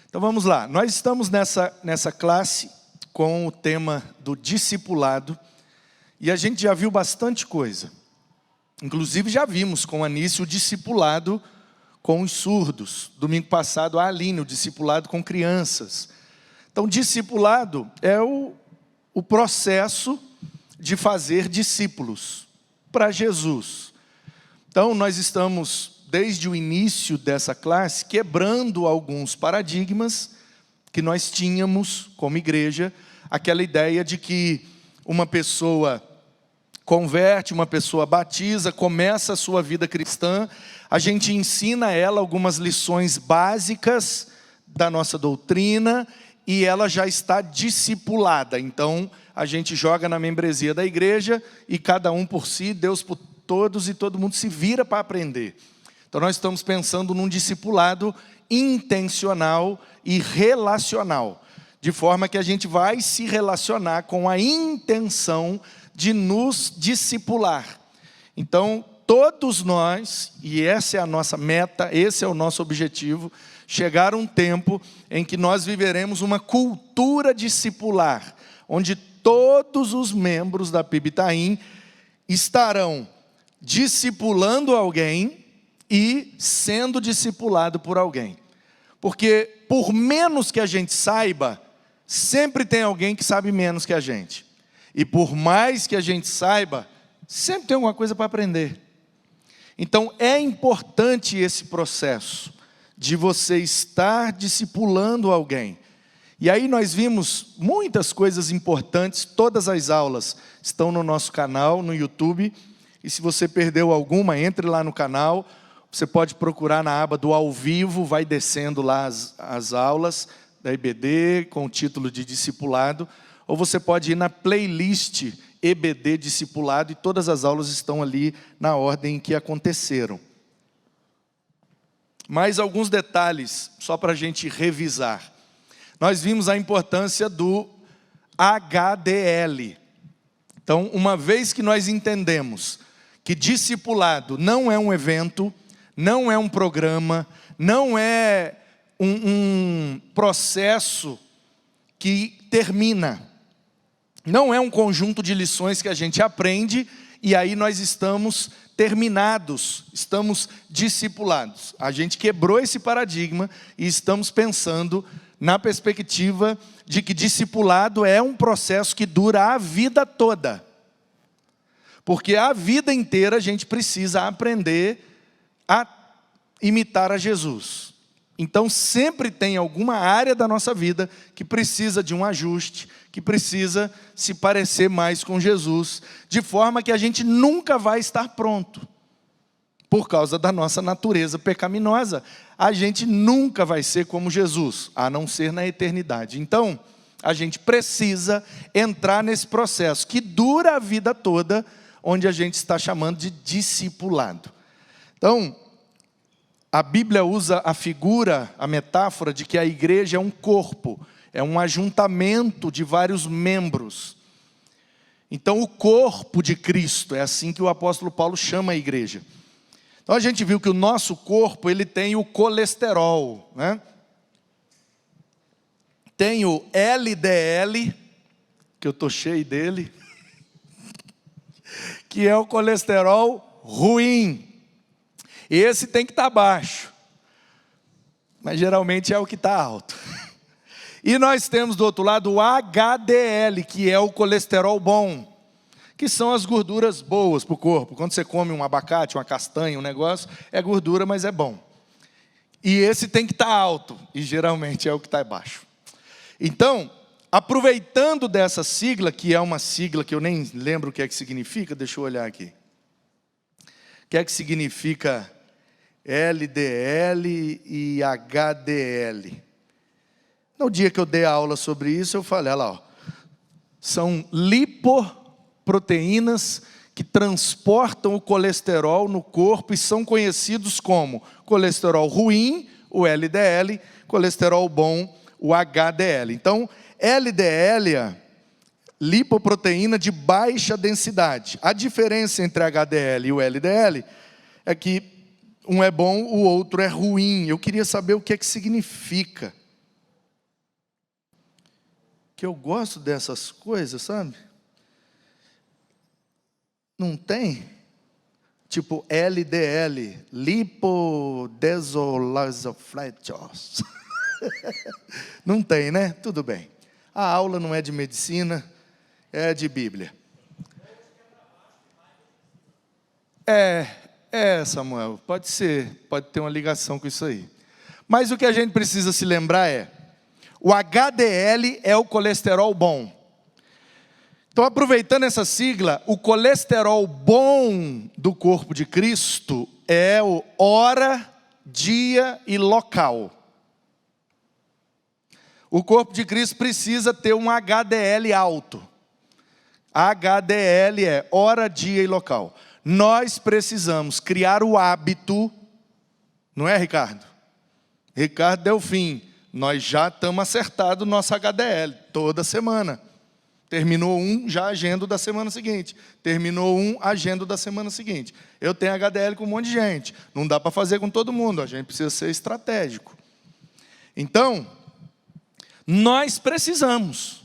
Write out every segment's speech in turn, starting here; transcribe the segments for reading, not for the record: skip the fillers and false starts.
Então vamos lá, nós estamos nessa classe com o tema do discipulado, e a gente já viu bastante coisa. Inclusive já vimos com a Anice o discipulado com os surdos. Domingo passado a Aline, o discipulado com crianças. Então discipulado é o processo de fazer discípulos para Jesus. Então nós estamos, desde o início dessa classe, quebrando alguns paradigmas que nós tínhamos como igreja, aquela ideia de que uma pessoa converte, uma pessoa batiza, começa a sua vida cristã, a gente ensina a ela algumas lições básicas da nossa doutrina e ela já está discipulada. Então a gente joga na membresia da igreja e cada um por si, Deus por todos, e todo mundo se vira para aprender. Então nós estamos pensando num discipulado intencional e relacional, de forma que a gente vai se relacionar com a intenção de nos discipular. Então todos nós, e essa é a nossa meta, esse é o nosso objetivo, chegar um tempo em que nós viveremos uma cultura discipular, onde todos os membros da PIB Itaim estarão discipulando alguém e sendo discipulado por alguém. Porque por menos que a gente saiba, sempre tem alguém que sabe menos que a gente. E por mais que a gente saiba, sempre tem alguma coisa para aprender. Então é importante esse processo de você estar discipulando alguém. E aí nós vimos muitas coisas importantes, todas as aulas estão no nosso canal, no YouTube. E se você perdeu alguma, entre lá no canal. Você pode procurar na aba do ao vivo, vai descendo lá as aulas da EBD com o título de discipulado. Ou você pode ir na playlist EBD Discipulado e todas as aulas estão ali na ordem em que aconteceram. Mais alguns detalhes, só para a gente revisar. Nós vimos a importância do HDL. Então, uma vez que nós entendemos que discipulado não é um evento, não é um programa, não é um processo que termina. Não é um conjunto de lições que a gente aprende e aí nós estamos terminados, estamos discipulados. A gente quebrou esse paradigma e estamos pensando na perspectiva de que discipulado é um processo que dura a vida toda. Porque a vida inteira a gente precisa aprender a imitar a Jesus. Então sempre tem alguma área da nossa vida que precisa de um ajuste, que precisa se parecer mais com Jesus, de forma que a gente nunca vai estar pronto. Por causa da nossa natureza pecaminosa, a gente nunca vai ser como Jesus, a não ser na eternidade. Então, a gente precisa entrar nesse processo que dura a vida toda, onde a gente está chamando de discipulado. Então, a Bíblia usa a figura, a metáfora de que a igreja é um corpo, é um ajuntamento de vários membros. Então o corpo de Cristo, é assim que o apóstolo Paulo chama a igreja. Então a gente viu que o nosso corpo, ele tem o colesterol, né? Tem o LDL, que eu estou cheio dele, que é o colesterol ruim. Esse tem que estar baixo, mas geralmente é o que está alto. E nós temos do outro lado o HDL, que é o colesterol bom, que são as gorduras boas para o corpo. Quando você come um abacate, uma castanha, um negócio, é gordura, mas é bom. E esse tem que estar alto, e geralmente é o que está baixo. Então, aproveitando dessa sigla, que é uma sigla que eu nem lembro o que é que significa, deixa eu olhar aqui. O que é que significa LDL e HDL? No dia que eu dei a aula sobre isso, eu falei, olha lá, ó, são lipoproteínas que transportam o colesterol no corpo e são conhecidos como colesterol ruim, o LDL, colesterol bom, o HDL. Então, LDL é lipoproteína de baixa densidade. A diferença entre HDL e o LDL é que um é bom, o outro é ruim. Eu queria saber o que é que significa. que eu gosto dessas coisas, sabe? Não tem? Tipo LDL, lipodesolasofletos. Não tem, né? Tudo bem. A aula não é de medicina, é de Bíblia. Samuel, pode ser, pode ter uma ligação com isso aí. Mas o que a gente precisa se lembrar é, o HDL é o colesterol bom. Então, aproveitando essa sigla, o colesterol bom do corpo de Cristo é o hora, dia e local. O corpo de Cristo precisa ter um HDL alto. HDL é hora, dia e local. Nós precisamos criar o hábito, não é, Ricardo? Ricardo Delfim, nós já estamos acertados o nosso HDL, toda semana. Terminou um, já agendo da semana seguinte. Terminou um, agendo da semana seguinte. Eu tenho HDL com um monte de gente. Não dá para fazer com todo mundo, a gente precisa ser estratégico. Então, nós precisamos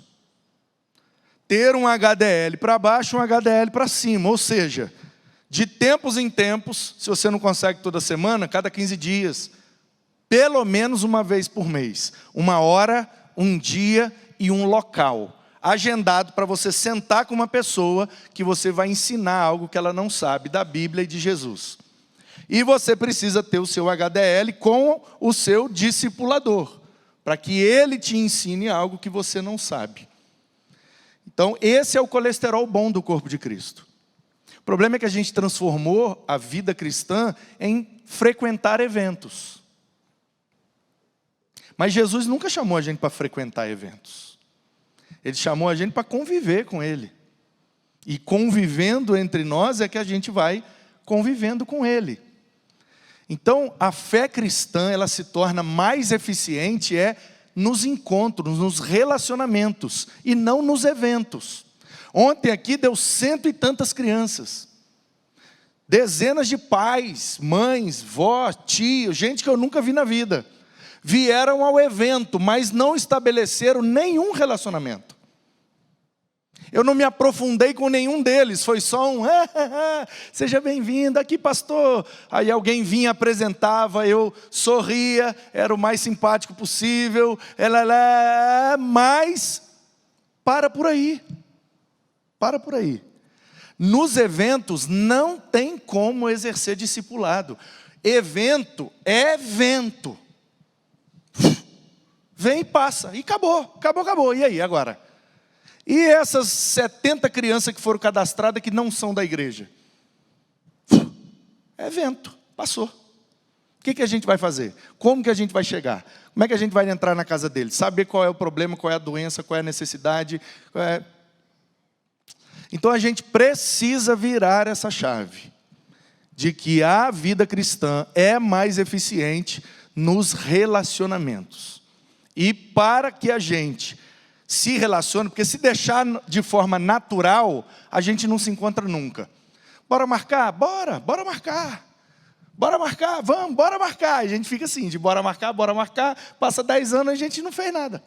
ter um HDL para baixo e um HDL para cima. Ou seja, de tempos em tempos, se você não consegue toda semana, cada 15 dias, pelo menos uma vez por mês. Uma hora, um dia e um local. Agendado para você sentar com uma pessoa que você vai ensinar algo que ela não sabe da Bíblia e de Jesus. E você precisa ter o seu HDL com o seu discipulador, para que ele te ensine algo que você não sabe. Então, esse é o colesterol bom do corpo de Cristo. O problema é que a gente transformou a vida cristã em frequentar eventos. Mas Jesus nunca chamou a gente para frequentar eventos. Ele chamou a gente para conviver com Ele. E convivendo entre nós é que a gente vai convivendo com Ele. Então, a fé cristã, ela se torna mais eficiente nos encontros, nos relacionamentos, e não nos eventos. Ontem aqui deu 100 e tantas crianças. Dezenas de pais, mães, vó, tio, gente que eu nunca vi na vida. Vieram ao evento, mas não estabeleceram nenhum relacionamento. Eu não me aprofundei com nenhum deles, foi só um, seja bem-vindo, aqui pastor. Aí alguém vinha, apresentava, eu sorria, era o mais simpático possível, mas para por aí. Nos eventos não tem como exercer discipulado. Evento é evento. Vem e passa, e acabou. E aí, agora? E essas 70 crianças que foram cadastradas que não são da igreja? É evento, passou. O que a gente vai fazer? Como que a gente vai chegar? Como é que a gente vai entrar na casa deles? Saber qual é o problema, qual é a doença, qual é a necessidade. Então a gente precisa virar essa chave de que a vida cristã é mais eficiente nos relacionamentos. E para que a gente se relacione, porque se deixar de forma natural, a gente não se encontra nunca. Bora marcar? Bora marcar. Bora marcar, vamos, bora marcar. A gente fica assim, de bora marcar, passa 10 anos e a gente não fez nada.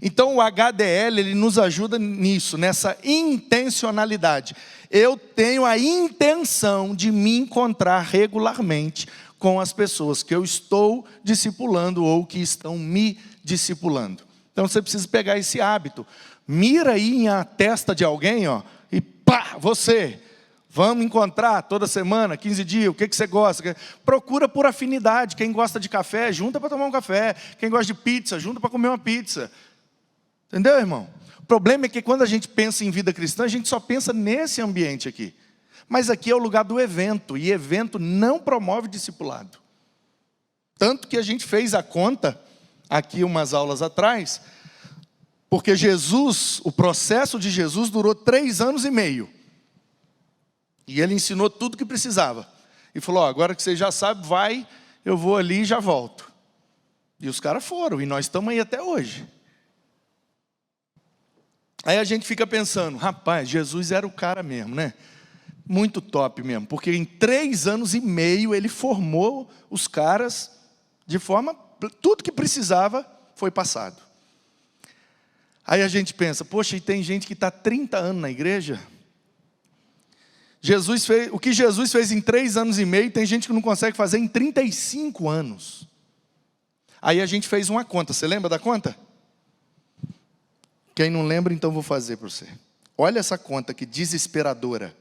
Então o HDL, ele nos ajuda nisso, nessa intencionalidade. Eu tenho a intenção de me encontrar regularmente com as pessoas que eu estou discipulando ou que estão me discipulando. Então você precisa pegar esse hábito. Mira aí na testa de alguém, e pá, você. Vamos encontrar toda semana, 15 dias, o que você gosta? Procura por afinidade. Quem gosta de café, junta para tomar um café. Quem gosta de pizza, junta para comer uma pizza. Entendeu, irmão? O problema é que quando a gente pensa em vida cristã, a gente só pensa nesse ambiente aqui. Mas aqui é o lugar do evento, e evento não promove discipulado. Tanto que a gente fez a conta, aqui umas aulas atrás, porque Jesus, o processo de Jesus durou 3 anos e meio. E ele ensinou tudo que precisava. E falou, agora que você já sabe, vai, eu vou ali e já volto. E os caras foram, e nós estamos aí até hoje. Aí a gente fica pensando, rapaz, Jesus era o cara mesmo, né? Muito top mesmo, porque em 3 anos e meio ele formou os caras de forma, tudo que precisava foi passado. Aí a gente pensa, poxa, e tem gente que está 30 anos na igreja? O que Jesus fez em 3 anos e meio, tem gente que não consegue fazer em 35 anos. Aí a gente fez uma conta, você lembra da conta? Quem não lembra, então vou fazer para você. Olha essa conta que desesperadora.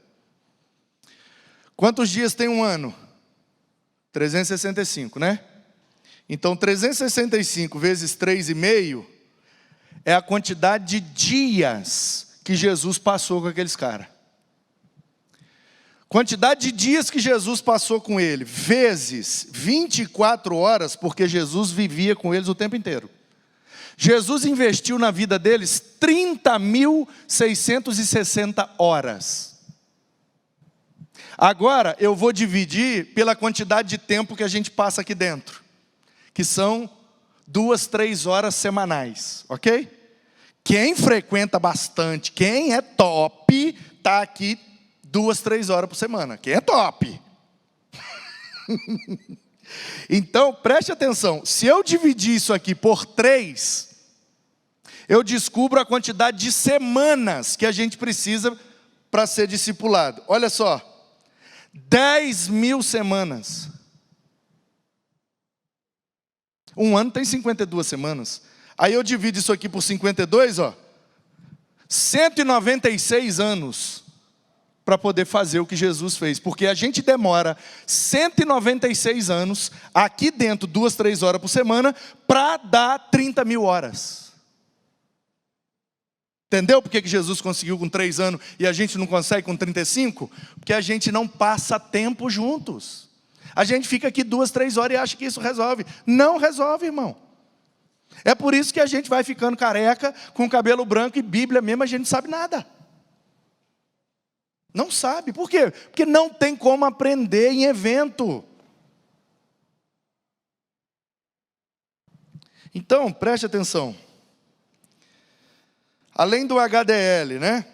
Quantos dias tem um ano? 365, né? Então 365 vezes 3,5 é a quantidade de dias que Jesus passou com aqueles caras. Quantidade de dias que Jesus passou com ele, vezes 24 horas, porque Jesus vivia com eles o tempo inteiro. Jesus investiu na vida deles 30.660 horas. Agora eu vou dividir pela quantidade de tempo que a gente passa aqui dentro, que são 2, 3 horas semanais, ok? Quem frequenta bastante, quem é top, está aqui 2, 3 horas por semana. Quem é top? Então, preste atenção. Se eu dividir isso aqui por 3, eu descubro a quantidade de semanas que a gente precisa para ser discipulado. Olha só. 10.000 semanas. Um ano tem 52 semanas. Aí eu divido isso aqui por 52, ó. 196 anos para poder fazer o que Jesus fez. Porque a gente demora 196 anos, aqui dentro, 2, 3 horas por semana, para dar 30.000 horas. Entendeu por que Jesus conseguiu com 3 anos e a gente não consegue com 35? Porque a gente não passa tempo juntos. A gente fica aqui 2, 3 horas e acha que isso resolve. Não resolve, irmão. É por isso que a gente vai ficando careca, com cabelo branco e Bíblia mesmo, a gente não sabe nada. Não sabe. Por quê? Porque não tem como aprender em evento. Então, preste atenção. Além do HDL, né?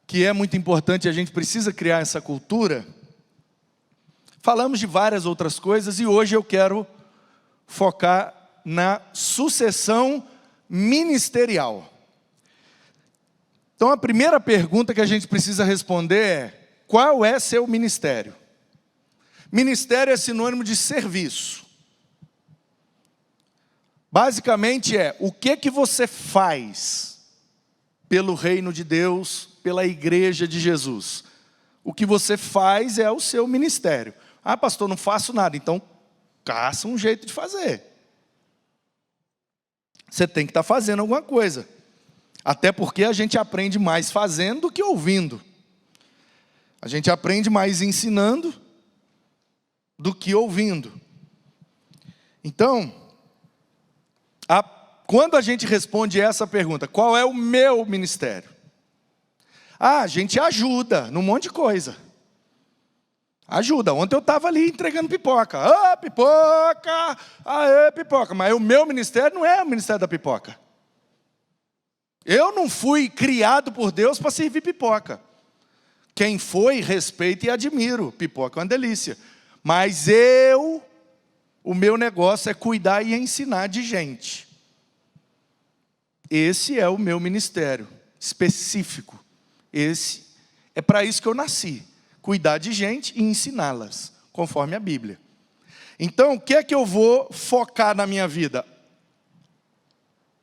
Que é muito importante, a gente precisa criar essa cultura. Falamos de várias outras coisas e hoje eu quero focar na sucessão ministerial. Então a primeira pergunta que a gente precisa responder é: qual é seu ministério? Ministério é sinônimo de serviço. Basicamente é, o que você faz pelo reino de Deus, pela igreja de Jesus? O que você faz é o seu ministério. Ah, pastor, não faço nada. Então, caça um jeito de fazer. Você tem que estar fazendo alguma coisa. Até porque a gente aprende mais fazendo do que ouvindo. A gente aprende mais ensinando do que ouvindo. Então, quando a gente responde essa pergunta, qual é o meu ministério? Ah, a gente ajuda num monte de coisa. Ajuda. Ontem eu estava ali entregando pipoca. Ah, pipoca! Aê, pipoca. Mas o meu ministério não é o ministério da pipoca. Eu não fui criado por Deus para servir pipoca. Quem foi, respeito e admiro. Pipoca é uma delícia. Mas o meu negócio é cuidar e ensinar de gente. Esse é o meu ministério específico. É para isso que eu nasci. Cuidar de gente e ensiná-las, conforme a Bíblia. Então, o que é que eu vou focar na minha vida?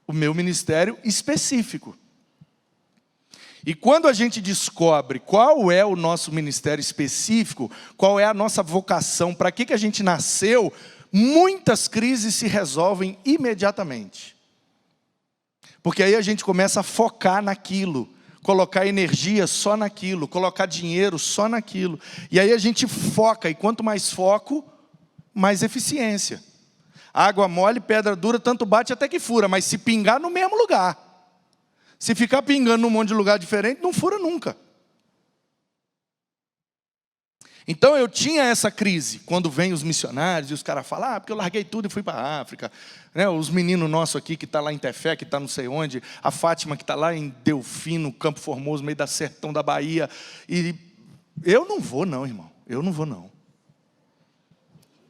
O meu ministério específico. E quando a gente descobre qual é o nosso ministério específico, qual é a nossa vocação, para que a gente nasceu, muitas crises se resolvem imediatamente. Porque aí a gente começa a focar naquilo, colocar energia só naquilo, colocar dinheiro só naquilo. E aí a gente foca, e quanto mais foco, mais eficiência. Água mole, pedra dura, tanto bate até que fura, mas se pingar no mesmo lugar. Se ficar pingando num monte de lugar diferente, não fura nunca. Então eu tinha essa crise, quando vem os missionários e os caras falam, porque eu larguei tudo e fui para a África. Né, os meninos nossos aqui, que estão lá em Tefé, que está não sei onde, a Fátima, que está lá em Delfim, no Campo Formoso, meio da sertão da Bahia. E eu não vou não, irmão, eu não vou não.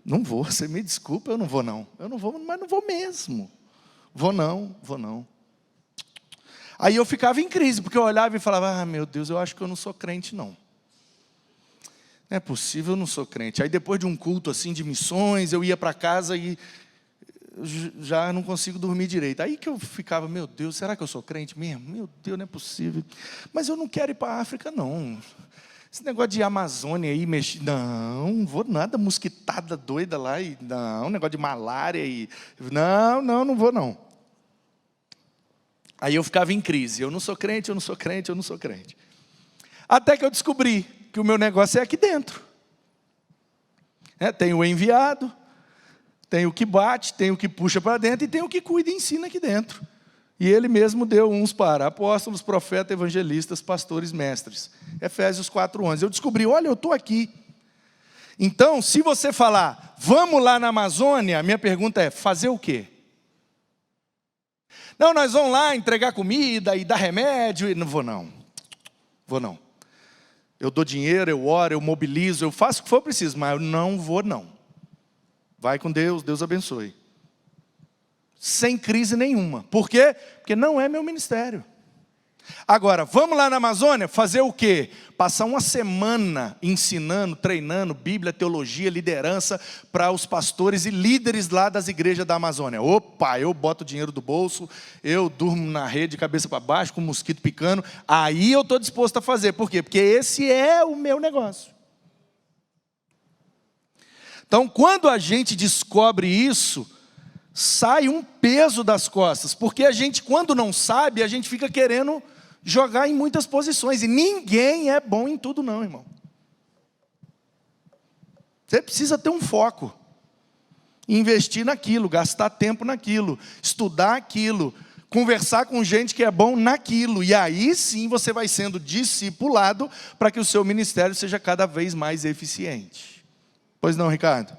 Não vou, você me desculpa, eu não vou não. Eu não vou, mas não vou mesmo. Vou não. Aí eu ficava em crise, porque eu olhava e falava, ah, meu Deus, eu acho que eu não sou crente, não. Não é possível, eu não sou crente. Aí depois de um culto assim de missões, eu ia para casa e já não consigo dormir direito. Aí que eu ficava, meu Deus, será que eu sou crente mesmo? Meu Deus, não é possível. Mas eu não quero ir para a África, não. Esse negócio de Amazônia aí, não vou nada, mosquitada doida lá, e não, negócio de malária, e não vou não. Aí eu ficava em crise, eu não sou crente, eu não sou crente, eu não sou crente. Até que eu descobri que o meu negócio é aqui dentro. Tem o enviado, tem o que bate, tem o que puxa para dentro, e tem o que cuida e ensina aqui dentro. E ele mesmo deu uns para apóstolos, profetas, evangelistas, pastores, mestres. Efésios 4:11. Eu descobri, olha, eu estou aqui. Então, se você falar, vamos lá na Amazônia, a minha pergunta é, fazer o quê? Não, nós vamos lá entregar comida e dar remédio. E não vou não. Vou não. Eu dou dinheiro, eu oro, eu mobilizo, eu faço o que for preciso, mas eu não vou não. Vai com Deus, Deus abençoe. Sem crise nenhuma. Por quê? Porque não é meu ministério. Agora, vamos lá na Amazônia fazer o quê? Passar uma semana ensinando, treinando Bíblia, teologia, liderança para os pastores e líderes lá das igrejas da Amazônia. Opa, eu boto dinheiro do bolso, eu durmo na rede de cabeça para baixo com um mosquito picando. Aí eu estou disposto a fazer. Por quê? Porque esse é o meu negócio. Então, quando a gente descobre isso, sai um peso das costas, porque a gente, quando não sabe, a gente fica querendo jogar em muitas posições, e ninguém é bom em tudo não, irmão. Você precisa ter um foco, investir naquilo, gastar tempo naquilo, estudar aquilo, conversar com gente que é bom naquilo, e aí sim você vai sendo discipulado para que o seu ministério seja cada vez mais eficiente. Pois não, Ricardo?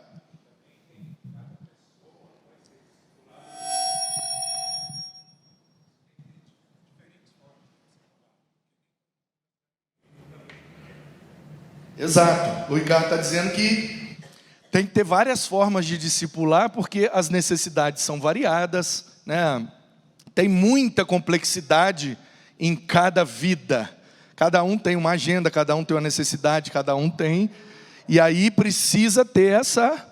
Exato. O Ricardo está dizendo que tem que ter várias formas de discipular, porque as necessidades são variadas, né? Tem muita complexidade em cada vida. Cada um tem uma agenda, cada um tem uma necessidade, cada um tem. E aí precisa ter essa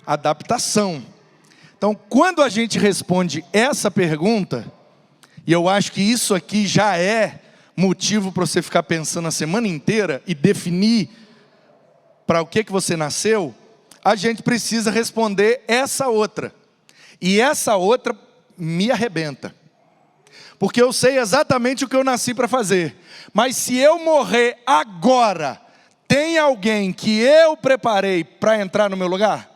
adaptação. Então, quando a gente responde essa pergunta, e eu acho que isso aqui já é motivo para você ficar pensando a semana inteira e definir para o que você nasceu, a gente precisa responder essa outra. E essa outra me arrebenta. Porque eu sei exatamente o que eu nasci para fazer. Mas se eu morrer agora, tem alguém que eu preparei para entrar no meu lugar?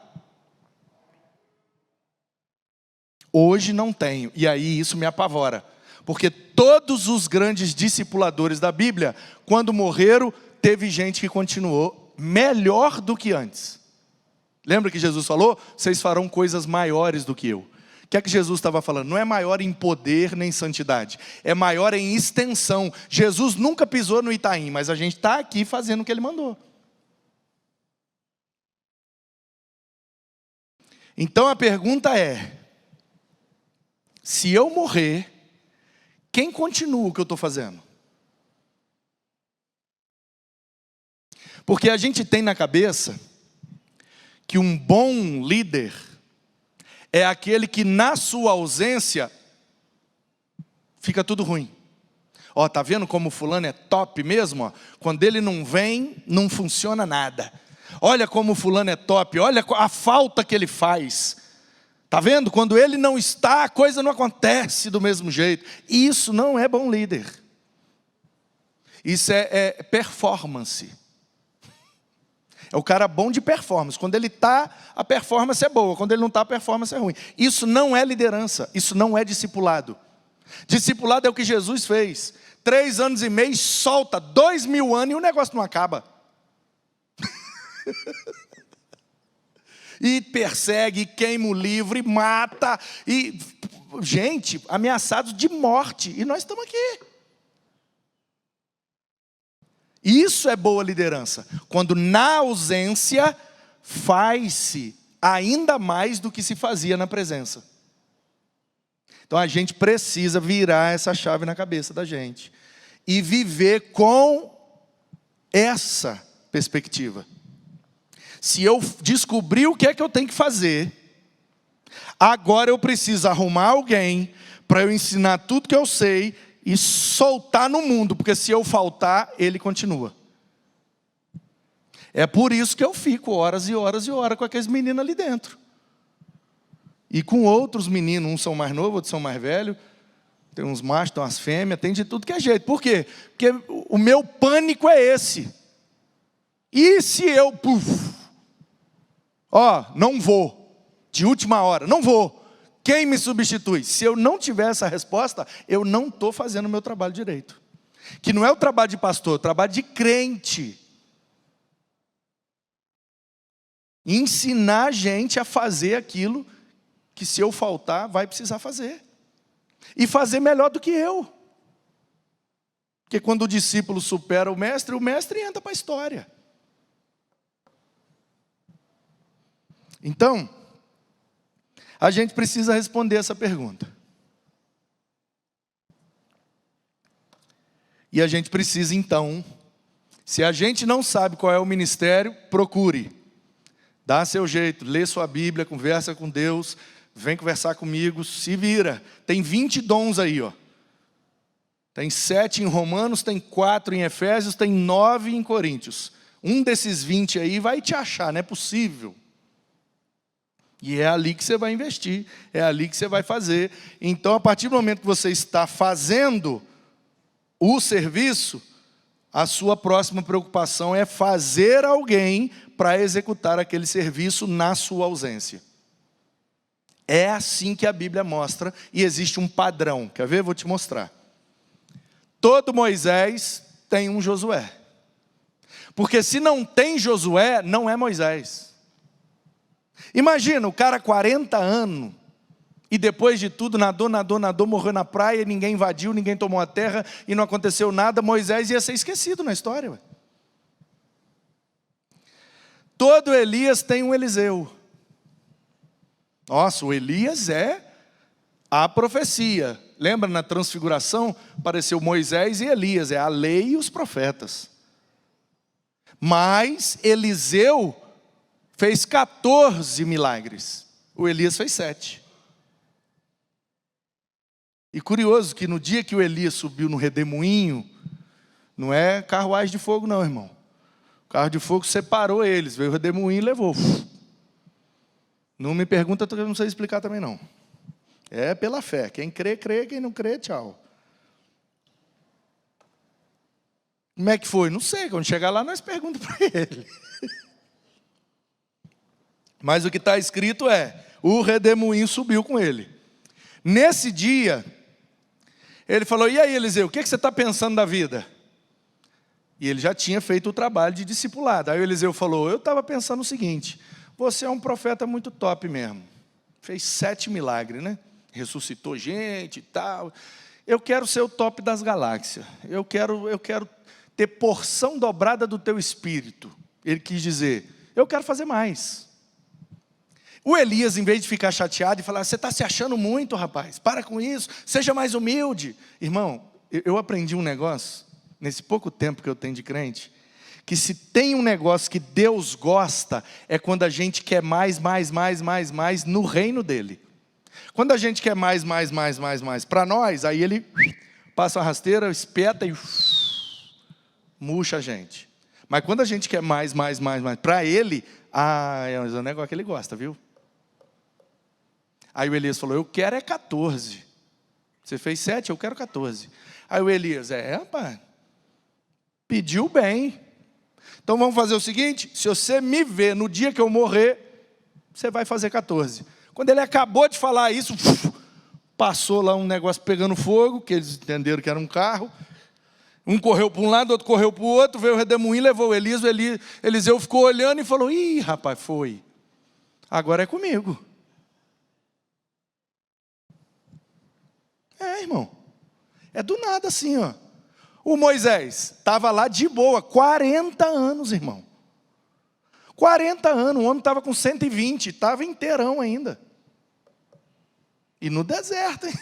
Hoje não tenho. E aí isso me apavora. Porque todos os grandes discipuladores da Bíblia, quando morreram, teve gente que continuou melhor do que antes. Lembra que Jesus falou? Vocês farão coisas maiores do que eu. O que é que Jesus estava falando? Não é maior em poder nem santidade. É maior em extensão. Jesus nunca pisou no Itaim, mas a gente está aqui fazendo o que Ele mandou. Então a pergunta é, se eu morrer, quem continua o que eu estou fazendo? Porque a gente tem na cabeça que um bom líder é aquele que na sua ausência fica tudo ruim. Ó, tá vendo como fulano é top mesmo? Ó? Quando ele não vem, não funciona nada. Olha como fulano é top, olha a falta que ele faz. Tá vendo? Quando ele não está, a coisa não acontece do mesmo jeito. Isso não é bom líder. Isso é performance. É o cara bom de performance. Quando ele está, a performance é boa. Quando ele não está, a performance é ruim. Isso não é liderança. Isso não é discipulado. Discipulado é o que Jesus fez. 3 anos e meio, solta 2000 anos e o negócio não acaba. E persegue, queima o livro, e mata. E, gente, ameaçados de morte. E nós estamos aqui. Isso é boa liderança. Quando na ausência faz-se ainda mais do que se fazia na presença. Então a gente precisa virar essa chave na cabeça da gente e viver com essa perspectiva. Se eu descobrir o que é que eu tenho que fazer, agora eu preciso arrumar alguém para eu ensinar tudo que eu sei e soltar no mundo, porque se eu faltar, ele continua. É por isso que eu fico horas e horas e horas com aqueles meninos ali dentro. E com outros meninos, uns são mais novos, outros são mais velhos. Tem uns machos, tem umas fêmeas, tem de tudo que é jeito. Por quê? Porque o meu pânico é esse. E se eu, não vou, de última hora, não vou. Quem me substitui? Se eu não tiver essa resposta, eu não estou fazendo o meu trabalho direito. Que não é o trabalho de pastor, é o trabalho de crente. Ensinar a gente a fazer aquilo que se eu faltar, vai precisar fazer. E fazer melhor do que eu. Porque quando o discípulo supera o mestre entra para a história. Então, a gente precisa responder essa pergunta. E a gente precisa então, se a gente não sabe qual é o ministério, procure. Dá seu jeito, lê sua Bíblia, conversa com Deus, vem conversar comigo, se vira. Tem 20 dons aí, ó. Tem 7 em Romanos, tem 4 em Efésios, tem 9 em Coríntios. Um desses 20 aí vai te achar, não é possível. E é ali que você vai investir, é ali que você vai fazer. Então, a partir do momento que você está fazendo o serviço, a sua próxima preocupação é fazer alguém para executar aquele serviço na sua ausência. É assim que a Bíblia mostra, e existe um padrão. Quer ver? Vou te mostrar. Todo Moisés tem um Josué. Porque se não tem Josué, não é Moisés. Imagina, o cara 40 anos, e depois de tudo, nadou, morreu na praia, ninguém invadiu, ninguém tomou a terra, e não aconteceu nada, Moisés ia ser esquecido na história. Ué. Todo Elias tem um Eliseu. Nossa, o Elias é a profecia. Lembra, na transfiguração, apareceu Moisés e Elias, é a lei e os profetas. Mas Eliseu fez 14 milagres. O Elias fez 7. E curioso que no dia que o Elias subiu no redemoinho, não é carruagem de fogo não, irmão. O carro de fogo separou eles, veio o redemoinho e levou. Não me pergunta, porque eu não sei explicar também não. É pela fé. Quem crê, crê. Quem não crê, tchau. Como é que foi? Não sei. Quando chegar lá, nós perguntamos para ele. Mas o que está escrito é, o redemoinho subiu com ele. Nesse dia, ele falou, e aí, Eliseu, o que você está pensando da vida? E ele já tinha feito o trabalho de discipulado. Aí o Eliseu falou, eu estava pensando o seguinte, você é um profeta muito top mesmo. Fez 7 milagres, né? Ressuscitou gente e tal. Eu quero ser o top das galáxias. Eu quero ter porção dobrada do teu espírito. Ele quis dizer, eu quero fazer mais. O Elias, em vez de ficar chateado e falar, você está se achando muito, rapaz, para com isso, seja mais humilde. Irmão, eu aprendi um negócio, nesse pouco tempo que eu tenho de crente, que se tem um negócio que Deus gosta, é quando a gente quer mais no reino dele. Quando a gente quer mais para nós, aí ele passa uma rasteira, espeta e murcha a gente. Mas quando a gente quer mais para ele, é o negócio que ele gosta, viu? Aí o Elias falou, eu quero é 14. Você fez 7, eu quero 14. Aí o Elias, rapaz, pediu bem. Então vamos fazer o seguinte, se você me ver no dia que eu morrer, você vai fazer 14. Quando ele acabou de falar isso, passou lá um negócio pegando fogo, que eles entenderam que era um carro. Um correu para um lado, outro correu para o outro, veio o redemoinho, levou o Elias, Eliseu ficou olhando e falou, ih, rapaz, foi. Agora é comigo. Irmão. É do nada assim, ó. O Moisés estava lá de boa, 40 anos, irmão. 40 anos, o homem estava com 120, estava inteirão ainda. E no deserto, hein?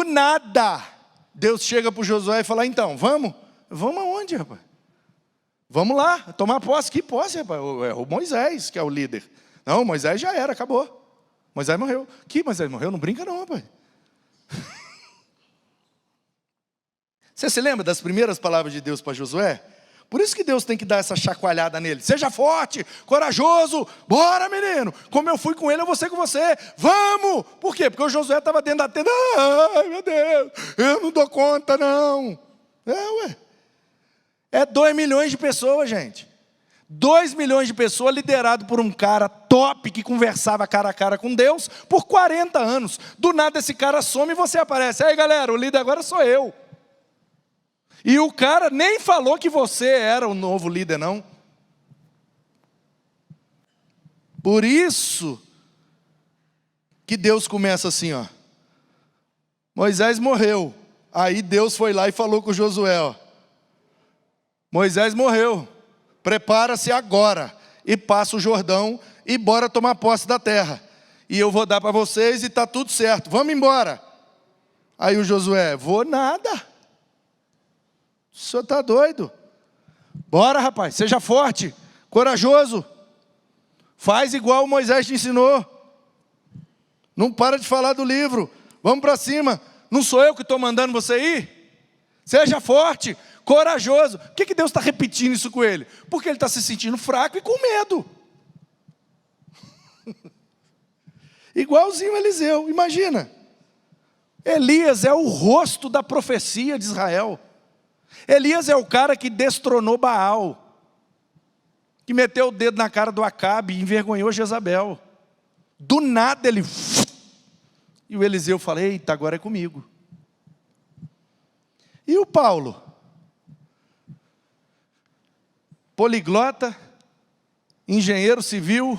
nada, Deus chega para o Josué e fala, então, vamos? Vamos aonde, rapaz? Vamos lá, tomar posse. Que posse, rapaz? É o Moisés que é o líder. Não, Moisés já era, acabou. Moisés morreu. Que Moisés morreu? Não brinca não, rapaz. Você se lembra das primeiras palavras de Deus para Josué? Por isso que Deus tem que dar essa chacoalhada nele. Seja forte, corajoso, bora menino. Como eu fui com ele, eu vou ser com você. Vamos! Por quê? Porque o Josué estava dentro da tenda. Ai meu Deus, eu não dou conta não. É 2 milhões de pessoas, gente. 2 milhões de pessoas liderado por um cara top que conversava cara a cara com Deus por 40 anos. Do nada esse cara some e você aparece. Aí galera, o líder agora sou eu. E o cara nem falou que você era o novo líder, não. Por isso que Deus começa assim, ó. Moisés morreu. Aí Deus foi lá e falou com Josué, ó. Moisés morreu. Prepara-se agora e passa o Jordão e bora tomar posse da terra. E eu vou dar para vocês e está tudo certo. Vamos embora. Aí o Josué, vou nada. O senhor está doido? Bora, rapaz, seja forte, corajoso. Faz igual o Moisés te ensinou. Não para de falar do livro. Vamos para cima. Não sou eu que estou mandando você ir? Seja forte, corajoso. Por que Deus está repetindo isso com ele? Porque ele está se sentindo fraco e com medo. Igualzinho Eliseu, imagina. Elias é o rosto da profecia de Israel. Elias é o cara que destronou Baal, que meteu o dedo na cara do Acabe e envergonhou Jezabel. Do nada ele... E o Eliseu fala, eita, agora é comigo. E o Paulo? Poliglota, engenheiro civil,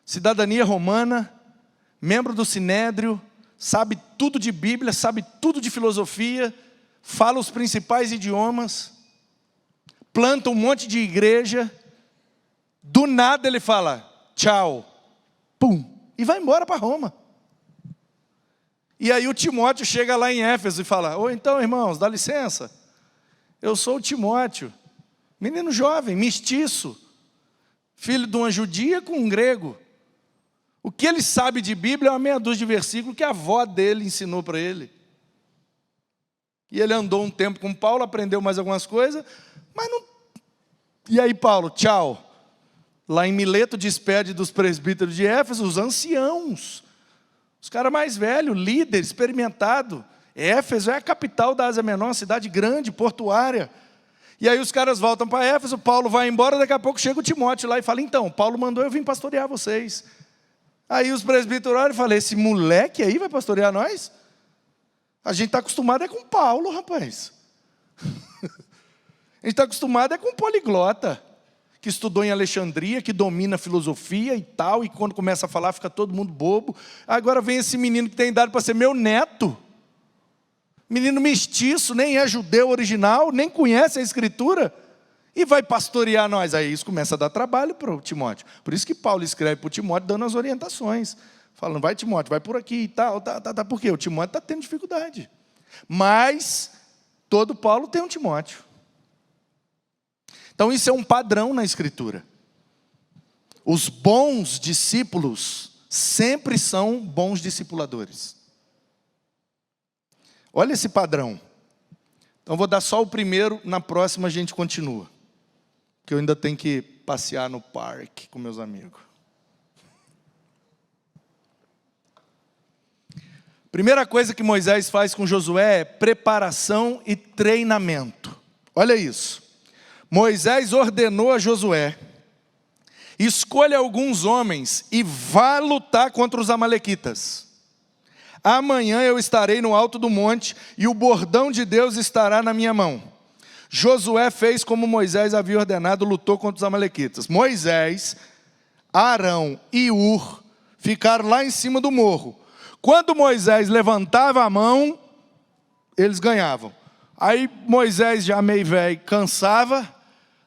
cidadania romana, membro do Sinédrio, sabe tudo de Bíblia, sabe tudo de filosofia, fala os principais idiomas, planta um monte de igreja, do nada ele fala, tchau, pum, e vai embora para Roma. E aí o Timóteo chega lá em Éfeso e fala, ô então irmãos, dá licença, eu sou o Timóteo, menino jovem, mestiço, filho de uma judia com um grego. O que ele sabe de Bíblia é uma meia dúzia de versículos que a avó dele ensinou para ele. E ele andou um tempo com Paulo, aprendeu mais algumas coisas, mas não... E aí Paulo, tchau. Lá em Mileto despede dos presbíteros de Éfeso, os anciãos, os caras mais velhos, líder, experimentado. Éfeso é a capital da Ásia Menor, cidade grande, portuária. E aí os caras voltam para Éfeso, Paulo vai embora, daqui a pouco chega o Timóteo lá e fala, então, Paulo mandou eu vir pastorear vocês. Aí os presbíteros olham e falam, esse moleque aí vai pastorear nós? A gente está acostumado é com Paulo, rapaz. A gente está acostumado é com poliglota, que estudou em Alexandria, que domina a filosofia e tal, e quando começa a falar fica todo mundo bobo. Agora vem esse menino que tem idade para ser meu neto. Menino mestiço, nem é judeu original, nem conhece a Escritura, e vai pastorear nós. Aí isso começa a dar trabalho para o Timóteo. Por isso que Paulo escreve para o Timóteo dando as orientações. Falando, vai Timóteo, vai por aqui e tal, por quê? O Timóteo está tendo dificuldade. Mas, todo Paulo tem um Timóteo. Então isso é um padrão na Escritura. Os bons discípulos sempre são bons discipuladores. Olha esse padrão. Então vou dar só o primeiro, na próxima a gente continua. Porque eu ainda tenho que passear no parque com meus amigos. Primeira coisa que Moisés faz com Josué é preparação e treinamento. Olha isso. Moisés ordenou a Josué, escolha alguns homens e vá lutar contra os amalequitas. Amanhã eu estarei no alto do monte e o bordão de Deus estará na minha mão. Josué fez como Moisés havia ordenado, lutou contra os amalequitas. Moisés, Arão e Ur ficaram lá em cima do morro. Quando Moisés levantava a mão, eles ganhavam. Aí Moisés, já meio velho, cansava,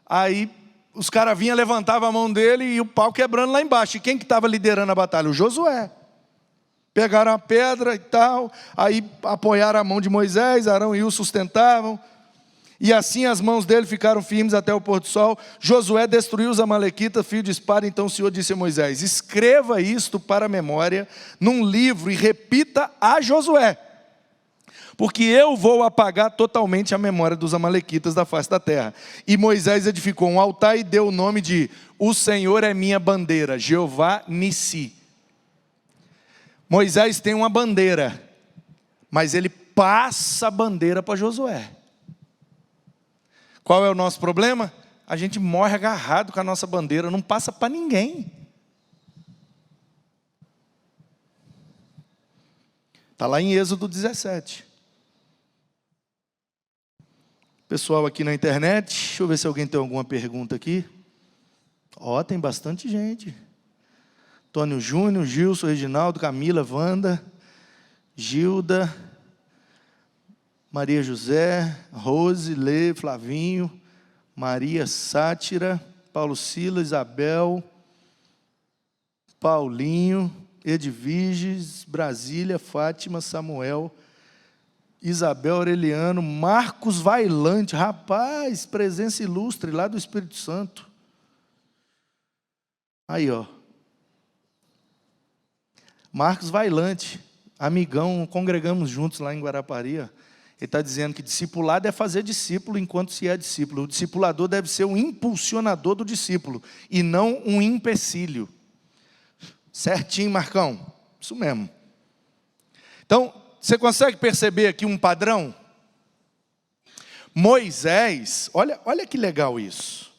aí os caras vinham, levantavam a mão dele e o pau quebrando lá embaixo. E quem que estava liderando a batalha? O Josué. Pegaram a pedra e tal, aí apoiaram a mão de Moisés, Arão e o sustentavam. E assim as mãos dele ficaram firmes até o pôr do sol. Josué destruiu os amalequitas, fio de espada. Então o Senhor disse a Moisés: escreva isto para a memória num livro e repita a Josué, porque eu vou apagar totalmente a memória dos amalequitas da face da terra. E Moisés edificou um altar e deu o nome de O Senhor é minha bandeira, Jeová Nissi. Moisés tem uma bandeira, mas ele passa a bandeira para Josué. Qual é o nosso problema? A gente morre agarrado com a nossa bandeira, não passa para ninguém. Está lá em Êxodo 17. Pessoal aqui na internet, deixa eu ver se alguém tem alguma pergunta aqui. Tem bastante gente. Antônio Júnior, Gilson, Reginaldo, Camila, Wanda, Gilda, Maria José, Rose, Lê, Flavinho, Maria Sátira, Paulo Silas, Isabel, Paulinho, Edviges, Brasília, Fátima, Samuel, Isabel Aureliano, Marcos Vailante, rapaz, presença ilustre lá do Espírito Santo. Aí, Marcos Vailante, amigão, congregamos juntos lá em Guarapari. Ele está dizendo que discipulado é fazer discípulo enquanto se é discípulo. O discipulador deve ser um impulsionador do discípulo e não um empecilho. Certinho, Marcão? Isso mesmo. Então, você consegue perceber aqui um padrão? Moisés, olha que legal isso.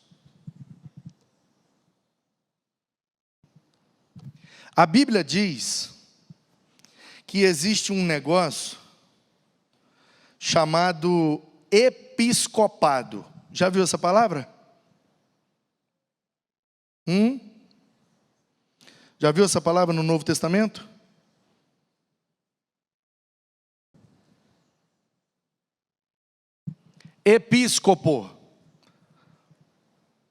A Bíblia diz que existe um negócio chamado episcopado. Já viu essa palavra? Já viu essa palavra no Novo Testamento? Episcopo.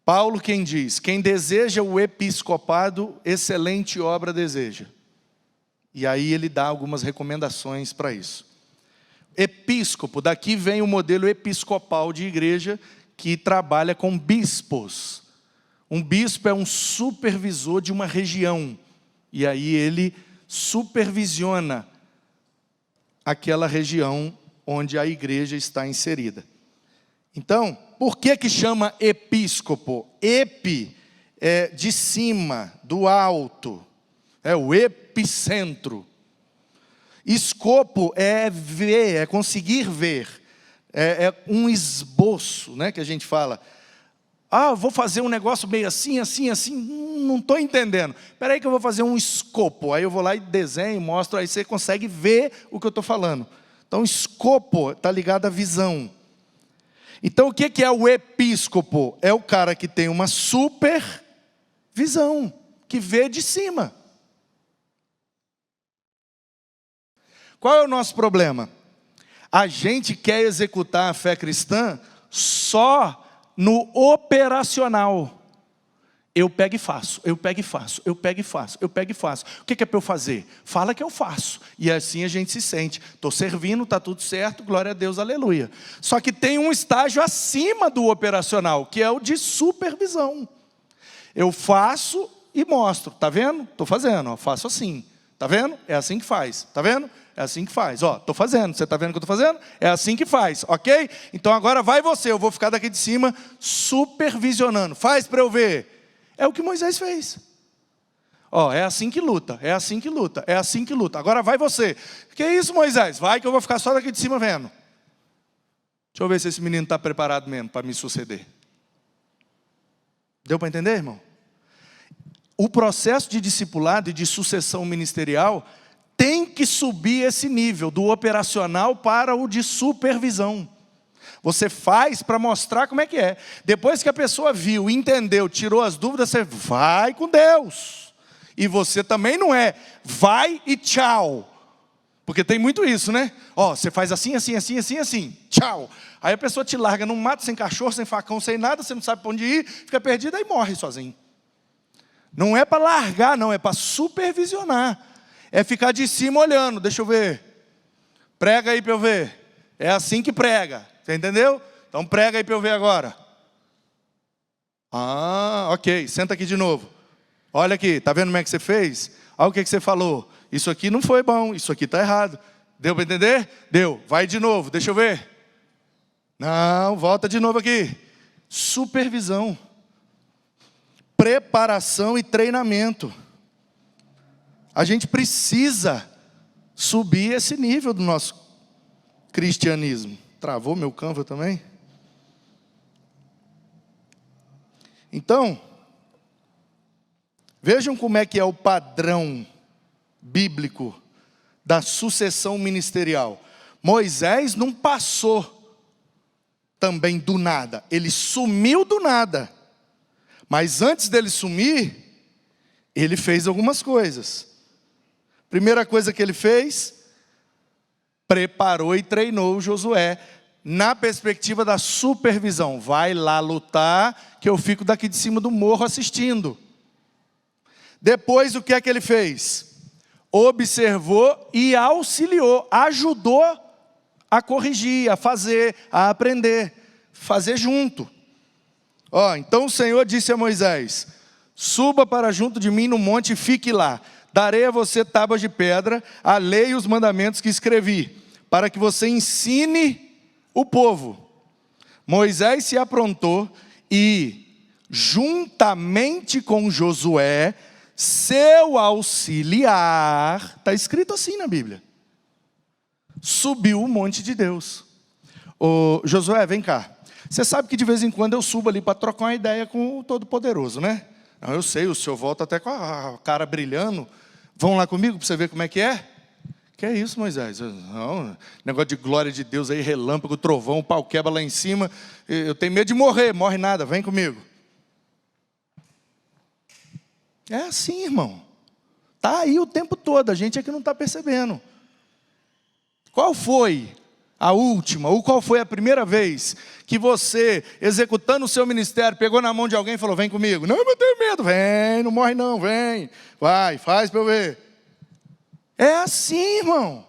Paulo quem diz: quem deseja o episcopado, excelente obra deseja. E aí ele dá algumas recomendações para isso. Episcopo, daqui vem o modelo episcopal de igreja que trabalha com bispos. Um bispo é um supervisor de uma região. E aí ele supervisiona aquela região onde a igreja está inserida. Então, por que chama episcopo? Epi é de cima, do alto. É o epicentro. Escopo é ver, é conseguir ver. É um esboço, né, que a gente fala. Vou fazer um negócio meio assim, assim, assim. Não estou entendendo. Espera aí que eu vou fazer um escopo. Aí eu vou lá e desenho, mostro. Aí você consegue ver o que eu estou falando. Então, escopo está ligado à visão. Então, o que é o episcopo? É o cara que tem uma supervisão, que vê de cima. Qual é o nosso problema? A gente quer executar a fé cristã só no operacional. Eu pego e faço, eu pego e faço, eu pego e faço, eu pego e faço. O que é para eu fazer? Fala que eu faço. E assim a gente se sente. Estou servindo, está tudo certo, glória a Deus, aleluia. Só que tem um estágio acima do operacional, que é o de supervisão. Eu faço e mostro. Está vendo? Estou fazendo, faço assim. Está vendo? É assim que faz. Está vendo? É assim que faz. Estou fazendo. Você está vendo o que eu estou fazendo? É assim que faz, ok? Então agora vai você. Eu vou ficar daqui de cima supervisionando. Faz para eu ver. É o que Moisés fez. É assim que luta. É assim que luta. É assim que luta. Agora vai você. Que isso, Moisés? Vai que eu vou ficar só daqui de cima vendo. Deixa eu ver se esse menino está preparado mesmo para me suceder. Deu para entender, irmão? O processo de discipulado e de sucessão ministerial tem que subir esse nível, do operacional para o de supervisão. Você faz para mostrar como é que é. Depois que a pessoa viu, entendeu, tirou as dúvidas, você vai com Deus. E você também não é, vai e tchau. Porque tem muito isso, né? Você faz assim, assim, assim, assim, assim, tchau. Aí a pessoa te larga num mato, sem cachorro, sem facão, sem nada, você não sabe para onde ir, fica perdida e morre sozinho. Não é para largar, não, é para supervisionar. é ficar de cima olhando. Deixa eu ver. Prega aí para eu ver. É assim que prega. Você entendeu? Então prega aí para eu ver agora. Ah, ok. Senta aqui de novo. Olha aqui, tá vendo como é que você fez? Olha o que você falou. Isso aqui não foi bom, isso aqui está errado. Deu para entender? Deu. Vai de novo, deixa eu ver. Não, volta de novo aqui. Supervisão. Preparação e treinamento. A gente precisa subir esse nível do nosso cristianismo. Travou meu Canva também? Então, vejam como é que é o padrão bíblico da sucessão ministerial. Moisés não passou também do nada. Ele sumiu do nada. Mas antes dele sumir, ele fez algumas coisas. Primeira coisa que ele fez, preparou e treinou Josué na perspectiva da supervisão. Vai lá lutar, que eu fico daqui de cima do morro assistindo. Depois, o que é que ele fez? Observou e auxiliou, ajudou a corrigir, a fazer, a aprender, fazer junto. Então o Senhor disse a Moisés: suba para junto de mim no monte e fique lá. Darei a você tábuas de pedra, a lei e os mandamentos que escrevi, para que você ensine o povo. Moisés se aprontou e, juntamente com Josué, seu auxiliar, está escrito assim na Bíblia, subiu o monte de Deus. Josué, vem cá. Você sabe que de vez em quando eu subo ali para trocar uma ideia com o Todo-Poderoso, né? Não, eu sei, o senhor volta até com a cara brilhando. Vão lá comigo para você ver como é que é? Que é isso, Moisés? Não, negócio de glória de Deus aí, relâmpago, trovão, o pau quebra lá em cima. Eu tenho medo de morrer, morre nada, vem comigo. É assim, irmão. Está aí o tempo todo, a gente é que não está percebendo. Qual foi a última, ou qual foi a primeira vez que você, executando o seu ministério, pegou na mão de alguém e falou: vem comigo? Não, eu tenho medo. Vem, não morre não, vem. Vai, faz para eu ver. É assim, irmão.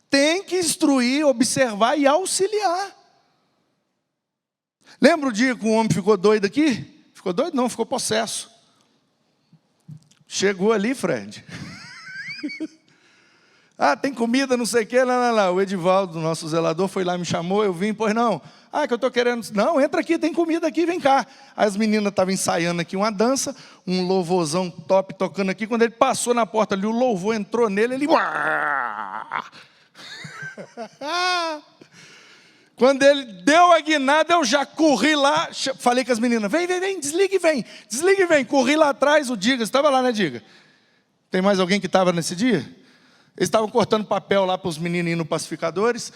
Tem que instruir, observar e auxiliar. Lembra o dia que um homem ficou doido aqui? Ficou doido? Não, ficou possesso. Chegou ali, Fred. Tem comida, não sei o quê, lá. O Edivaldo, nosso zelador, foi lá, me chamou, eu vim, pois não. Que eu estou querendo. Não, entra aqui, tem comida aqui, vem cá. Aí as meninas estavam ensaiando aqui uma dança, um louvorzão top tocando aqui. Quando ele passou na porta ali, o louvor entrou nele, ele... Quando ele deu a guinada, eu já corri lá, falei com as meninas: vem, desliga e vem. Corri lá atrás, o Diga, estava lá, né, Diga? Tem mais alguém que estava nesse dia? Eles estavam cortando papel lá para os menininhos pacificadores.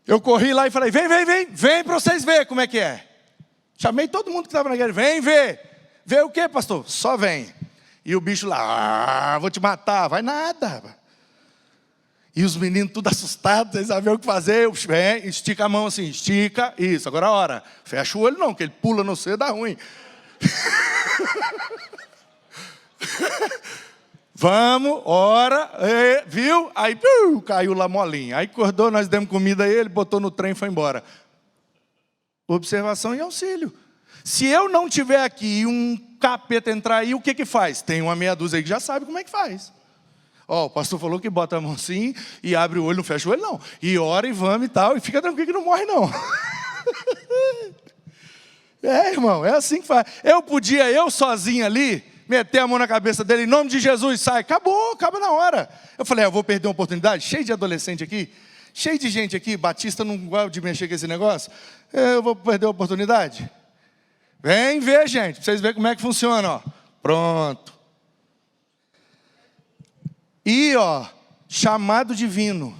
Eu corri lá e falei: vem para vocês verem como é que é. Chamei todo mundo que estava na guerra: vem ver. Ver o quê, pastor? Só vem. E o bicho lá: vou te matar. Vai nada. E os meninos tudo assustados, eles sabiam o que fazer. Vem, estica a mão assim, estica. Isso, agora a hora. Fecha o olho não, que ele pula no seu, dá ruim. Vamos, ora, viu? Aí caiu lá molinho. Aí acordou, nós demos comida a ele, botou no trem e foi embora. Observação e auxílio. Se eu não tiver aqui e um capeta entrar aí, o que faz? Tem uma meia dúzia aí que já sabe como é que faz. O pastor falou que bota a mão assim e abre o olho, não fecha o olho não. E ora e vamos e tal, e fica tranquilo que não morre não. Irmão, é assim que faz. Eu sozinho ali, meter a mão na cabeça dele, em nome de Jesus, sai. Acaba na hora. Eu falei: eu vou perder uma oportunidade? Cheio de adolescente aqui, cheio de gente aqui, Batista não gosta de mexer com esse negócio. Eu vou perder a oportunidade? Vem ver, gente, para vocês verem como é que funciona. Pronto. E, chamado divino.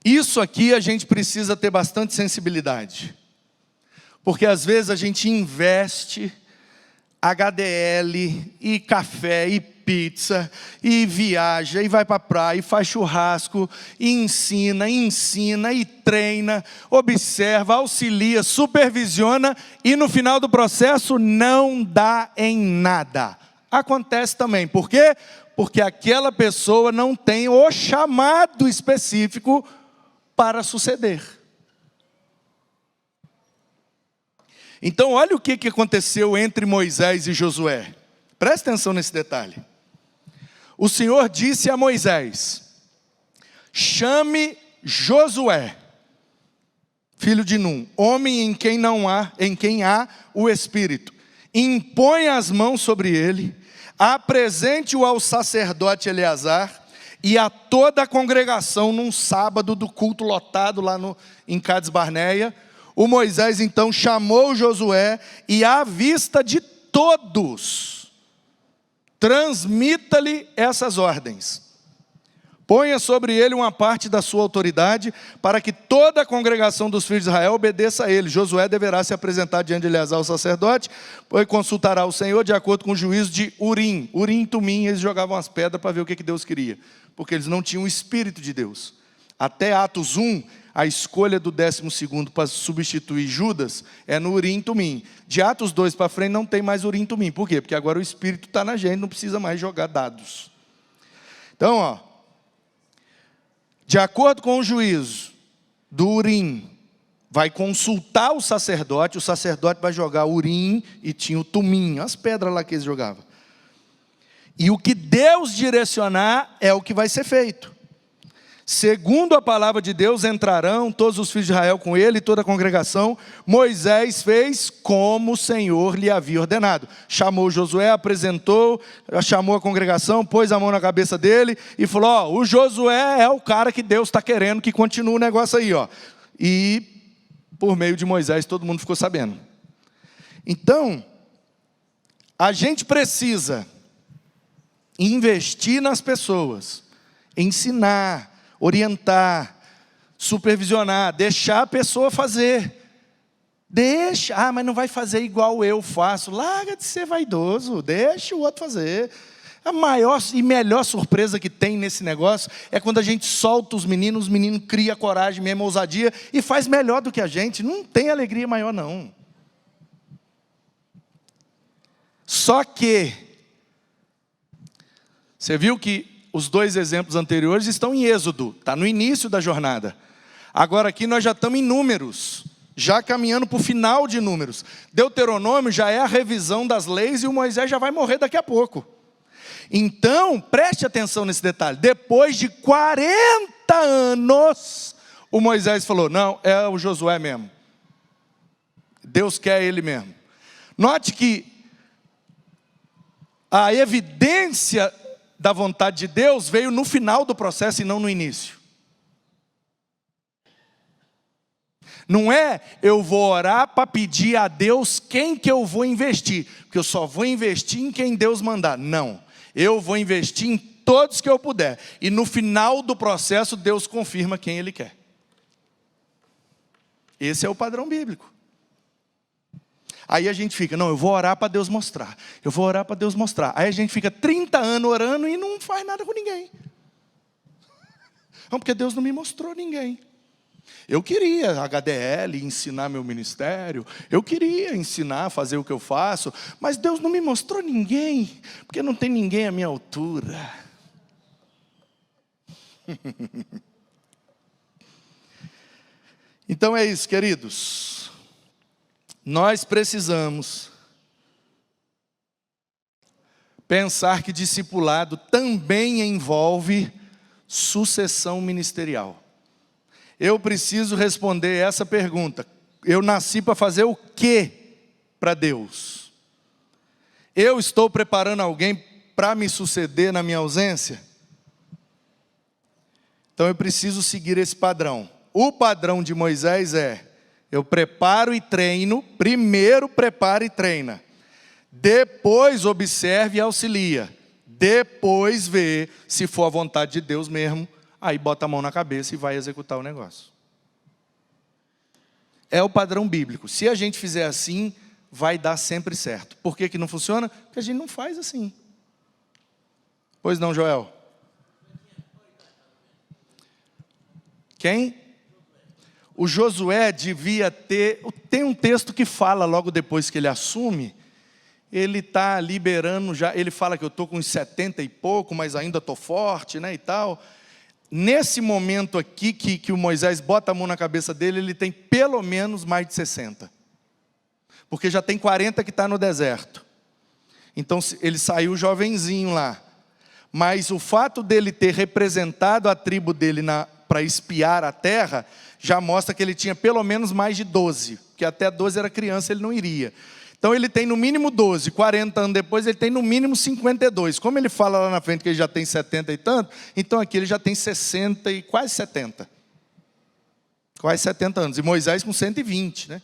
Isso aqui a gente precisa ter bastante sensibilidade. Porque às vezes a gente investe HDL, e café, e pizza, e viaja, e vai para a praia, e faz churrasco, e ensina, e treina, observa, auxilia, supervisiona, e no final do processo não dá em nada. acontece também. Por quê? Porque aquela pessoa não tem o chamado específico para suceder. Então, olha o que aconteceu entre Moisés e Josué. Presta atenção nesse detalhe. O Senhor disse a Moisés: chame Josué, filho de Num, homem em quem há o Espírito. Impõe as mãos sobre ele, apresente-o ao sacerdote Eleazar e a toda a congregação num sábado do culto lotado lá em Cades Barneia. O Moisés então chamou Josué e à vista de todos, transmita-lhe essas ordens. Ponha sobre ele uma parte da sua autoridade, para que toda a congregação dos filhos de Israel obedeça a ele. Josué deverá se apresentar diante de Eleazar, o sacerdote, pois consultará o Senhor de acordo com o juízo de Urim. Urim e Tumim, eles jogavam as pedras para ver o que Deus queria, porque eles não tinham o Espírito de Deus. Até Atos 1, a escolha do 12º para substituir Judas é no Urim e Tumim. De Atos 2 para frente não tem mais Urim e Tumim. Por quê? Porque agora o Espírito está na gente, não precisa mais jogar dados. Então, de acordo com o juízo do Urim, vai consultar o sacerdote vai jogar o Urim e tinha o Tumim, as pedras lá que eles jogavam. E o que Deus direcionar é o que vai ser feito. Segundo a palavra de Deus, entrarão todos os filhos de Israel com ele e toda a congregação. Moisés fez como o Senhor lhe havia ordenado. Chamou Josué, apresentou, chamou a congregação, pôs a mão na cabeça dele e falou: o Josué é o cara que Deus está querendo que continue o negócio aí. E por meio de Moisés todo mundo ficou sabendo. Então, a gente precisa investir nas pessoas, ensinar, orientar, supervisionar, deixar a pessoa fazer. Deixa, mas não vai fazer igual eu faço. Larga de ser vaidoso, deixa o outro fazer. A maior e melhor surpresa que tem nesse negócio é quando a gente solta os meninos criam coragem mesmo, ousadia, e faz melhor do que a gente. Não tem alegria maior não. Só que, você viu que os dois exemplos anteriores estão em Êxodo, está no início da jornada. Agora aqui nós já estamos em Números, já caminhando para o final de Números. Deuteronômio já é a revisão das leis e o Moisés já vai morrer daqui a pouco. Então, preste atenção nesse detalhe. Depois de 40 anos, o Moisés falou: não, é o Josué mesmo. Deus quer ele mesmo. Note que a evidência da vontade de Deus veio no final do processo e não no início. Não é eu vou orar para pedir a Deus quem que eu vou investir, porque eu só vou investir em quem Deus mandar. Não, eu vou investir em todos que eu puder. E no final do processo Deus confirma quem Ele quer. Esse é o padrão bíblico. Aí a gente fica: não, eu vou orar para Deus mostrar. Eu vou orar para Deus mostrar. Aí a gente fica 30 anos orando e não faz nada com ninguém. Não, porque Deus não me mostrou ninguém. Eu queria HDL, ensinar meu ministério. Eu queria ensinar a fazer o que eu faço. Mas Deus não me mostrou ninguém. Porque não tem ninguém à minha altura. Então é isso, queridos. Nós precisamos pensar que discipulado também envolve sucessão ministerial. Eu preciso responder essa pergunta: eu nasci para fazer o quê para Deus? Eu estou preparando alguém para me suceder na minha ausência? Então eu preciso seguir esse padrão. O padrão de Moisés é: eu preparo e treino, primeiro prepara e treina. Depois observe e auxilia. Depois vê se for a vontade de Deus mesmo, aí bota a mão na cabeça e vai executar o negócio. É o padrão bíblico. Se a gente fizer assim, vai dar sempre certo. Por que não funciona? Porque a gente não faz assim. Pois não, Joel? Quem? O Josué devia ter... Tem um texto que fala logo depois que ele assume, ele está liberando já, ele fala que eu estou com uns 70 e pouco, mas ainda estou forte, né, e tal. Nesse momento aqui que o Moisés bota a mão na cabeça dele, ele tem pelo menos mais de 60. Porque já tem 40 que está no deserto. Então ele saiu jovenzinho lá. Mas o fato dele ter representado a tribo dele para espiar a terra, já mostra que ele tinha pelo menos mais de 12. Porque até 12 era criança, ele não iria. Então ele tem no mínimo 12, 40 anos depois ele tem no mínimo 52. Como ele fala lá na frente que ele já tem 70 e tanto, então aqui ele já tem 60 e quase 70. Quase 70 anos. E Moisés com 120, né?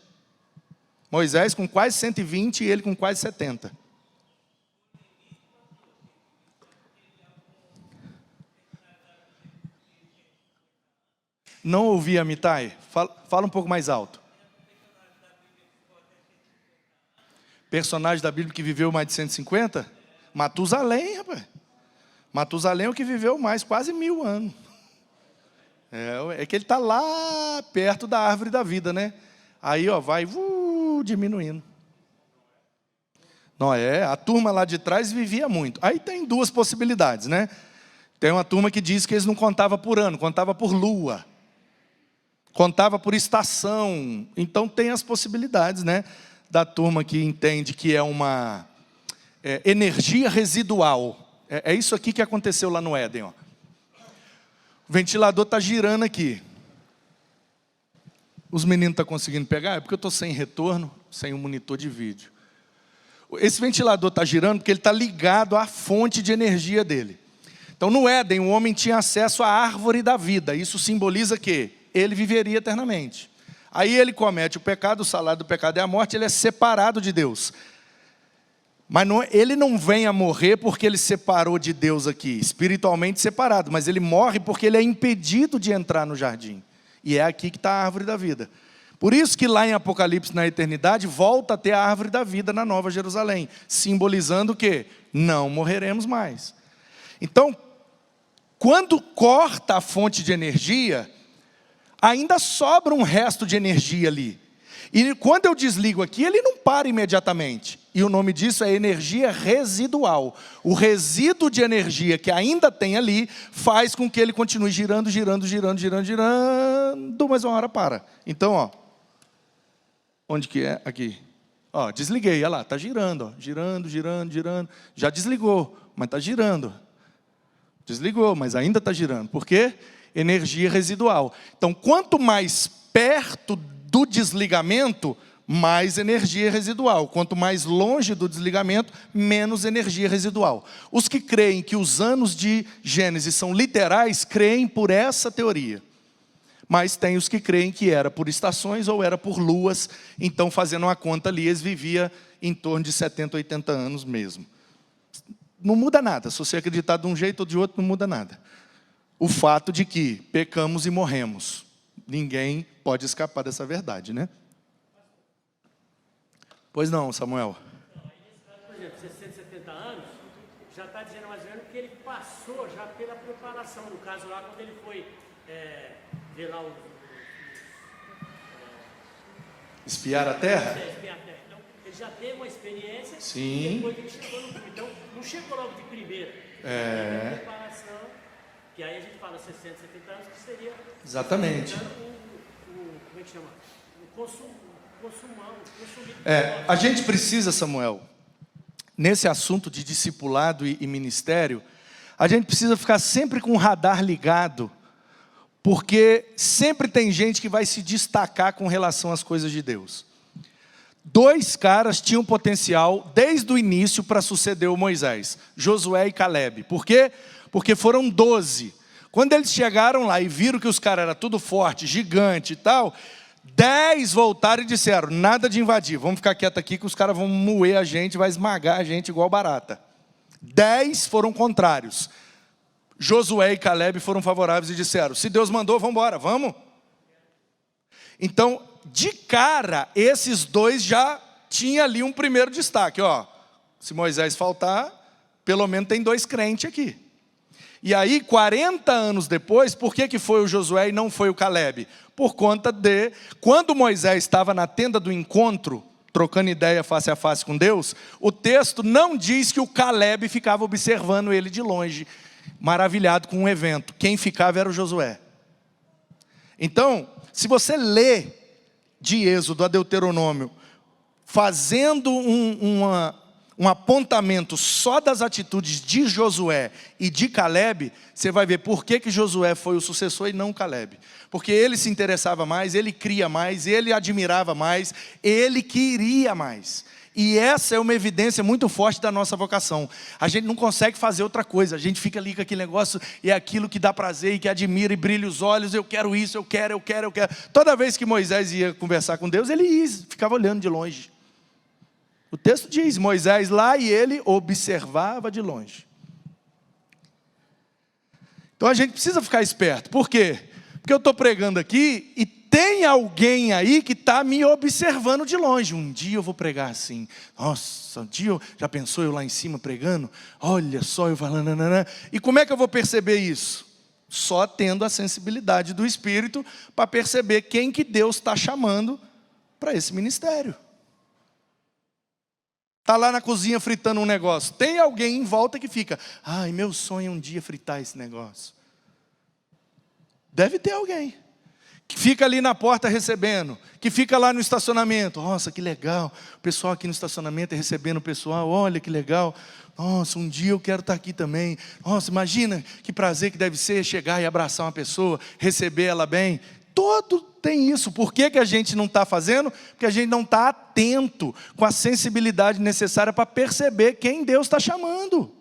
Moisés com quase 120 e ele com quase 70. Não ouvi, Amitai? Fala um pouco mais alto. Personagem da Bíblia que viveu mais de 150? Matusalém, rapaz. Matusalém é o que viveu mais, quase 1000 anos. É que ele está lá perto da árvore da vida, né? Aí, ó, vai diminuindo. Noé, a turma lá de trás vivia muito. Aí tem duas possibilidades, né? Tem uma turma que diz que eles não contavam por ano, contava por lua. Contava por estação. Então tem as possibilidades, né? Da turma que entende que é uma energia residual. É isso aqui que aconteceu lá no Éden. Ó. O ventilador está girando aqui. Os meninos estão conseguindo pegar? É porque eu estou sem retorno, sem um monitor de vídeo. Esse ventilador está girando porque ele está ligado à fonte de energia dele. Então no Éden o homem tinha acesso à árvore da vida. Isso simboliza que ele viveria eternamente. Aí ele comete o pecado, o salário do pecado é a morte, ele é separado de Deus. Mas ele não vem a morrer porque ele separou de Deus aqui, espiritualmente separado, mas ele morre porque ele é impedido de entrar no jardim. E é aqui que está a árvore da vida. Por isso que lá em Apocalipse, na eternidade, volta a ter a árvore da vida na Nova Jerusalém, simbolizando o quê? Não morreremos mais. Então, quando corta a fonte de energia, ainda sobra um resto de energia ali. E quando eu desligo aqui, ele não para imediatamente. E o nome disso é energia residual. O resíduo de energia que ainda tem ali, faz com que ele continue girando, mas uma hora para. Então, ó, onde que é? Aqui. Ó, desliguei, olha lá, está girando, ó, girando. Já desligou, mas está girando. Desligou, mas ainda está girando. Por quê? Energia residual. Então, quanto mais perto do desligamento, mais energia residual. Quanto mais longe do desligamento, menos energia residual. Os que creem que os anos de Gênesis são literais, creem por essa teoria. Mas tem os que creem que era por estações ou era por luas. Então, fazendo uma conta ali, eles viviam em torno de 70, 80 anos mesmo. Não muda nada. Se você acreditar de um jeito ou de outro, não muda nada. O fato de que pecamos e morremos. Ninguém pode escapar dessa verdade, né? Pois não, Samuel. Por exemplo, 60, 70 anos, já está dizendo mais ou menos que ele passou já pela preparação. No caso lá, quando ele foi ver lá espiar a terra? Espiar a terra. Então, ele já teve uma experiência. Sim. E depois ele chegou no fim. Então, não chegou logo de primeira. Preparação. Que aí a gente fala 60, 70 anos, que seria... Exatamente. Como é que chama? O consumão. A gente precisa, Samuel, nesse assunto de discipulado e ministério, a gente precisa ficar sempre com o radar ligado, porque sempre tem gente que vai se destacar com relação às coisas de Deus. 2 caras tinham potencial desde o início para suceder o Moisés, Josué e Calebe. Por quê? Porque foram 12. Quando eles chegaram lá e viram que os caras eram tudo forte, gigante e tal, 10 voltaram e disseram, nada de invadir, vamos ficar quieto aqui que os caras vão moer a gente, vai esmagar a gente igual barata. 10 foram contrários. Josué e Calebe foram favoráveis e disseram, se Deus mandou, vamos embora, vamos. Então, de cara, esses 2 já tinham ali um primeiro destaque. Ó, se Moisés faltar, pelo menos tem 2 crentes aqui. E aí, 40 anos depois, por que foi o Josué e não foi o Calebe? Por conta de, quando Moisés estava na tenda do encontro, trocando ideia face a face com Deus, o texto não diz que o Caleb ficava observando ele de longe, maravilhado com um evento. Quem ficava era o Josué. Então, se você lê de Êxodo a Deuteronômio, fazendo um apontamento só das atitudes de Josué e de Caleb, você vai ver por que Josué foi o sucessor e não Caleb. Porque ele se interessava mais, ele cria mais, ele admirava mais, ele queria mais. E essa é uma evidência muito forte da nossa vocação. A gente não consegue fazer outra coisa, a gente fica ali com aquele negócio, e é aquilo que dá prazer e que admira e brilha os olhos, eu quero isso, eu quero. Toda vez que Moisés ia conversar com Deus, ele ficava olhando de longe. O texto diz, Moisés lá e ele observava de longe. Então a gente precisa ficar esperto. Por quê? Porque eu estou pregando aqui e tem alguém aí que está me observando de longe. Um dia eu vou pregar assim. Nossa, um dia já pensou eu lá em cima pregando? Olha só eu falando. Nanana. E como é que eu vou perceber isso? Só tendo a sensibilidade do Espírito para perceber quem que Deus está chamando para esse ministério. Está lá na cozinha fritando um negócio. Tem alguém em volta que fica, ai, meu sonho é um dia fritar esse negócio. Deve ter alguém. Que fica ali na porta recebendo. Que fica lá no estacionamento. Nossa, que legal. O pessoal aqui no estacionamento recebendo o pessoal. Olha que legal. Nossa, um dia eu quero estar aqui também. Nossa, imagina que prazer que deve ser chegar e abraçar uma pessoa, receber ela bem. Todo tem isso. Por que a gente não está fazendo? Porque a gente não está atento com a sensibilidade necessária para perceber quem Deus está chamando.